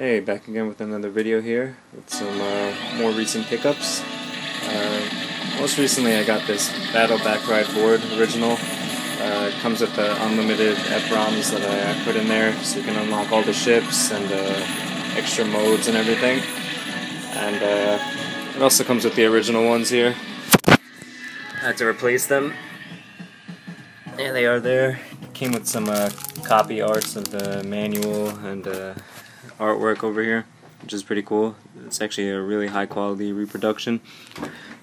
Hey, back again with another video here with some more recent pickups. Most recently I got this Battle Bakraid board, original. It comes with the unlimited EPROMs that I put in there so you can unlock all the ships and extra modes and everything. And it also comes with the original ones here. I had to replace them. There they are there. Came with some copy arts of the manual and artwork over here, which is pretty cool. It's actually a really high quality reproduction.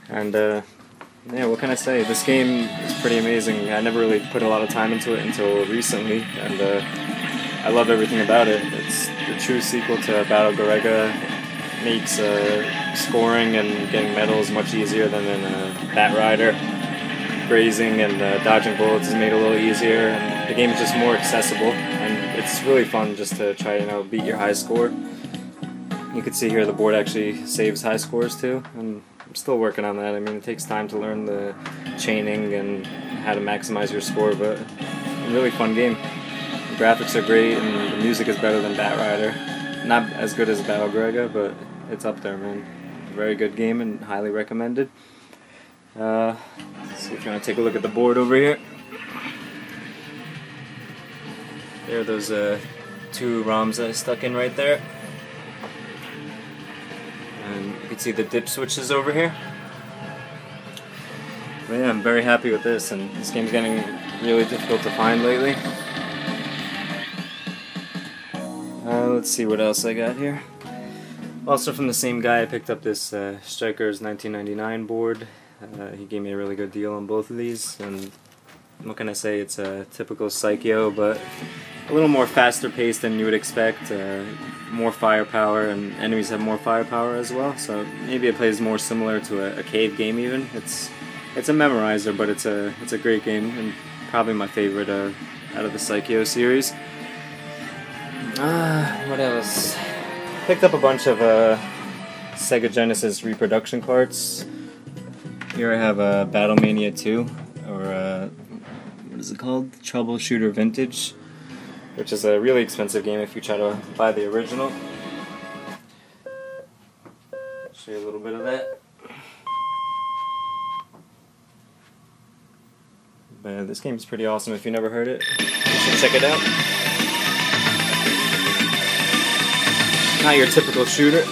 And yeah, what can I say? This game is pretty amazing. I never really put a lot of time into it until recently, and I love everything about it. It's the true sequel to Battle Garegga. Makes scoring and getting medals much easier than in Batrider. Grazing and dodging bullets is made a little easier, and the game is just more accessible, and it's really fun just to try to beat your high score. You can see here the board actually saves high scores too, and I'm still working on that. I mean, it takes time to learn the chaining and how to maximize your score, but a really fun game. The graphics are great, and the music is better than Batrider. Not as good as Battle Garegga, but it's up there, man. Very good game and highly recommended. See if you want to take a look at the board over here. There are those two ROMs that I stuck in right there. And you can see the dip switches over here. But yeah, I'm very happy with this, and this game's getting really difficult to find lately. Let's see what else I got here. Also from the same guy, I picked up this Strikers 1999 board. He gave me a really good deal on both of these, and what can I say, it's a typical Psycho, but a little more faster paced than you would expect, more firepower, and enemies have more firepower as well, so maybe it plays more similar to a cave game even. It's a memorizer, but it's a great game, and probably my favorite out of the Psycho series. What else? Picked up a bunch of Sega Genesis reproduction carts. Here I have Battlemania 2, or what is it called? Troubleshooter Vintage, which is a really expensive game if you try to buy the original. I'll show you a little bit of that. But this game is pretty awesome. If you never heard it, you should check it out. Not your typical shooter.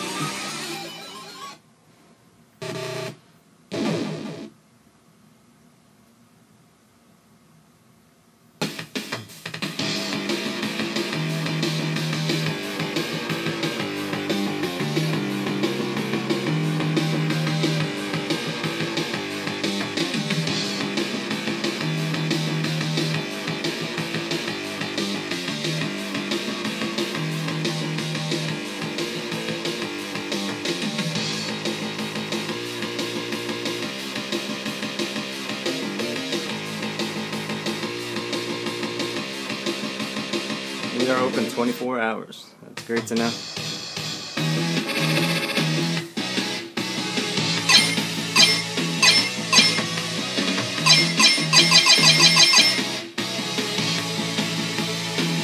We are open 24 hours. That's great to know.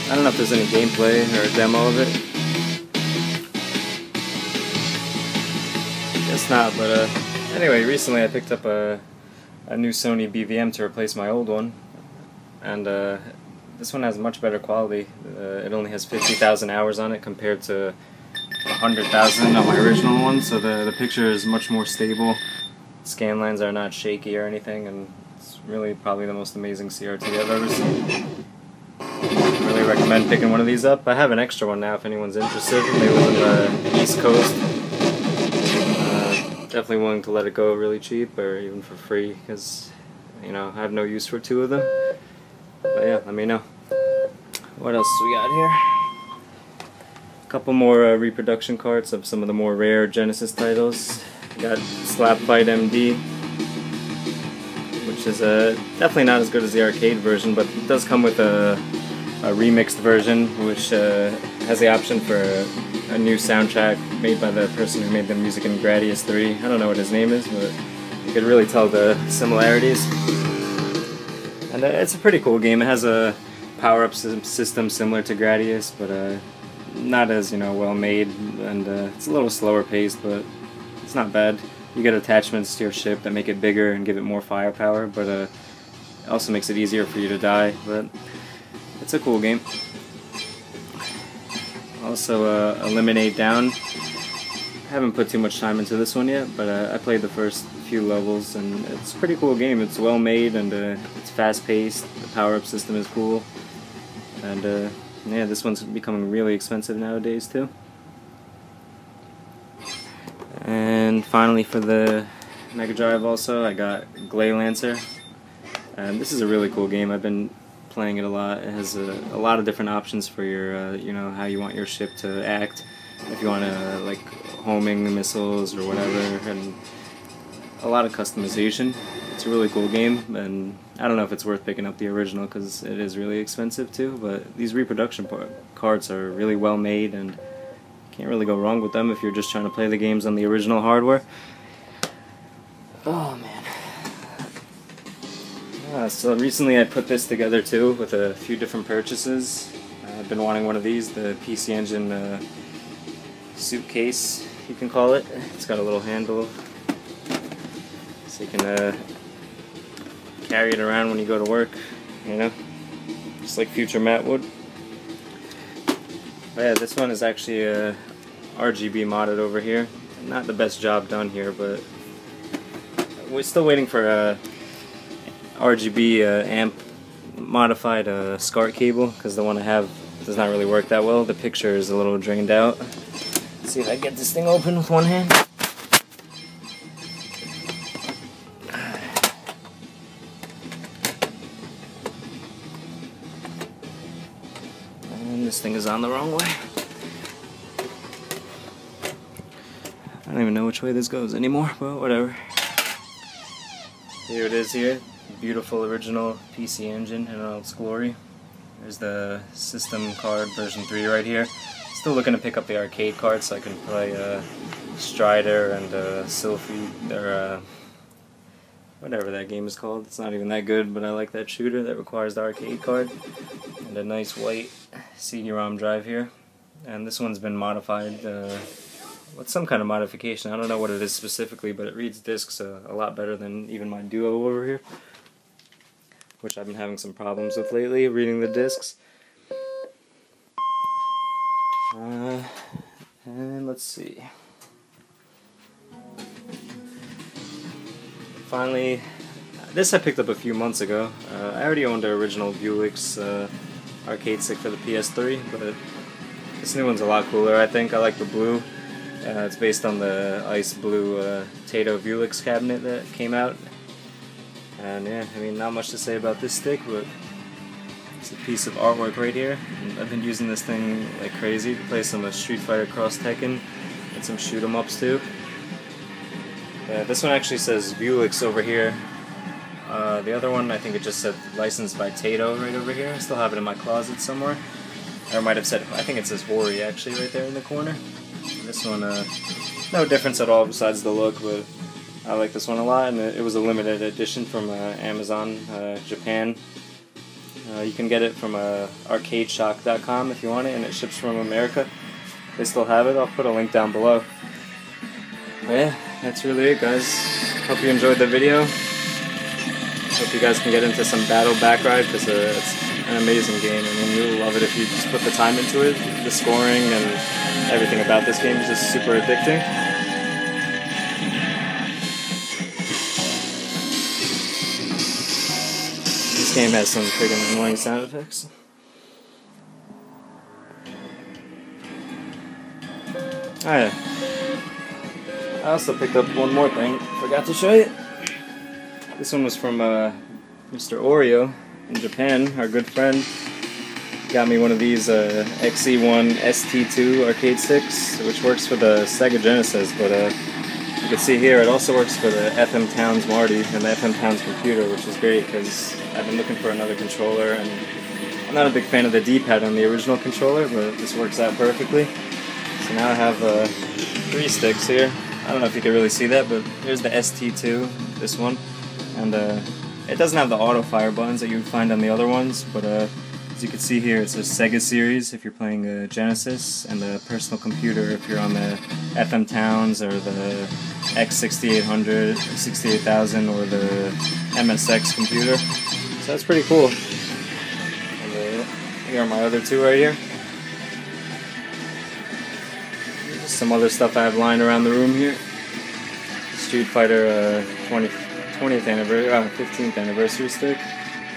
I don't know if there's any gameplay or a demo of it. Guess not, but anyway, recently I picked up a new Sony BVM to replace my old one, and this one has much better quality. It only has 50,000 hours on it compared to 100,000 on my original one, so the picture is much more stable. Scan lines are not shaky or anything, and it's really probably the most amazing CRT I've ever seen. Really recommend picking one of these up. I have an extra one now if anyone's interested. They live in the East Coast. Definitely willing to let it go really cheap or even for free, because I have no use for two of them. But yeah, let me know. What else we got here? A couple more reproduction carts of some of the more rare Genesis titles. We got Slap Fight MD, which is definitely not as good as the arcade version, but it does come with a remixed version, which has the option for a new soundtrack made by the person who made the music in Gradius 3. I don't know what his name is, but you could really tell the similarities. And it's a pretty cool game. It has a power-up system similar to Gradius, but not as, well made, and it's a little slower paced, but it's not bad. You get attachments to your ship that make it bigger and give it more firepower, but it also makes it easier for you to die, but it's a cool game. Also, Eliminate Down. I haven't put too much time into this one yet, but I played the first few levels, and it's a pretty cool game. It's well made, and it's fast paced. The power-up system is cool, and yeah, this one's becoming really expensive nowadays too. And finally, for the Mega Drive also, I got Glay Lancer, and this is a really cool game. I've been playing it a lot. It has a lot of different options for your, how you want your ship to act. If you want to, like, homing missiles or whatever, and a lot of customization. It's a really cool game, and I don't know if it's worth picking up the original because it is really expensive too, but these reproduction carts are really well made, and can't really go wrong with them if you're just trying to play the games on the original hardware. Oh man. So recently I put this together too with a few different purchases. I've been wanting one of these, the PC Engine suitcase, you can call it. It's got a little handle so you can carry it around when you go to work, just like future Matt would. But yeah, this one is actually RGB modded over here. Not the best job done here, but we're still waiting for a RGB amp modified SCART cable, because the one I have does not really work that well. The picture is a little drained out. Let's see if I can get this thing open with one hand. And this thing is on the wrong way. I don't even know which way this goes anymore, but whatever. Here it is here. Beautiful original PC Engine in all its glory. There's the system card version 3 right here. Still looking to pick up the arcade card so I can play Strider and Sylphie, or whatever that game is called. It's not even that good, but I like that shooter that requires the arcade card. And a nice white CD-ROM drive here. And this one's been modified with some kind of modification. I don't know what it is specifically, but it reads discs a lot better than even my Duo over here, which I've been having some problems with lately, reading the discs. And let's see. Finally, this I picked up a few months ago. I already owned the original VLX arcade stick for the PS3, but this new one's a lot cooler, I think. I like the blue. It's based on the ice blue Tato VLX cabinet that came out. And yeah, I mean, not much to say about this stick, but it's a piece of artwork right here. And I've been using this thing like crazy to play some Street Fighter Cross Tekken and some shoot 'em ups too. This one actually says VLX over here. The other one, I think it just said licensed by Tato right over here. I still have it in my closet somewhere. Or it might have said, I think it says Hori actually right there in the corner. This one, no difference at all besides the look, but I like this one a lot, and it was a limited edition from Amazon Japan. You can get it from arcadeshock.com if you want it, and it ships from America. They still have it. I'll put a link down below. But yeah, that's really it, guys. Hope you enjoyed the video. Hope you guys can get into some Battle Bakraid, because it's an amazing game. I mean, you'll love it if you just put the time into it. The scoring and everything about this game is just super addicting. This game has some friggin' annoying sound effects. Oh yeah. I also picked up one more thing. Forgot to show you. This one was from Mr. Oreo in Japan, our good friend. Got me one of these XE1 ST2 arcade sticks, which works for the Sega Genesis, but you can see here it also works for the FM Towns Marty and the FM Towns computer, which is great because I've been looking for another controller, and I'm not a big fan of the D-pad on the original controller, but this works out perfectly. So now I have 3 sticks here. I don't know if you can really see that, but here's the ST2, this one, and it doesn't have the auto fire buttons that you would find on the other ones, but it's As you can see here, it's a Sega series if you're playing a Genesis, and the personal computer if you're on the FM Towns or the X6800, 68000, or the MSX computer. So that's pretty cool. And here are my other two right here. Just some other stuff I have lying around the room here. Street Fighter 15th anniversary stick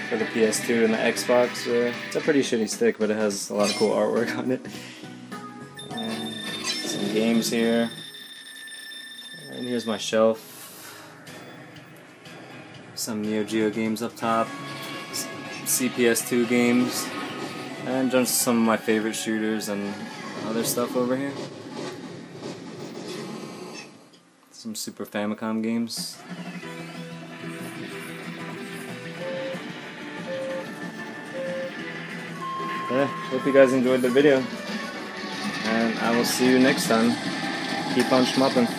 for the PS2 and the Xbox. It's a pretty shitty stick, but it has a lot of cool artwork on it. And some games here. And here's my shelf. Some Neo Geo games up top. CPS2 games. And just some of my favorite shooters and other stuff over here. Some Super Famicom games. Yeah, hope you guys enjoyed the video, and I will see you next time. Keep on schmupping.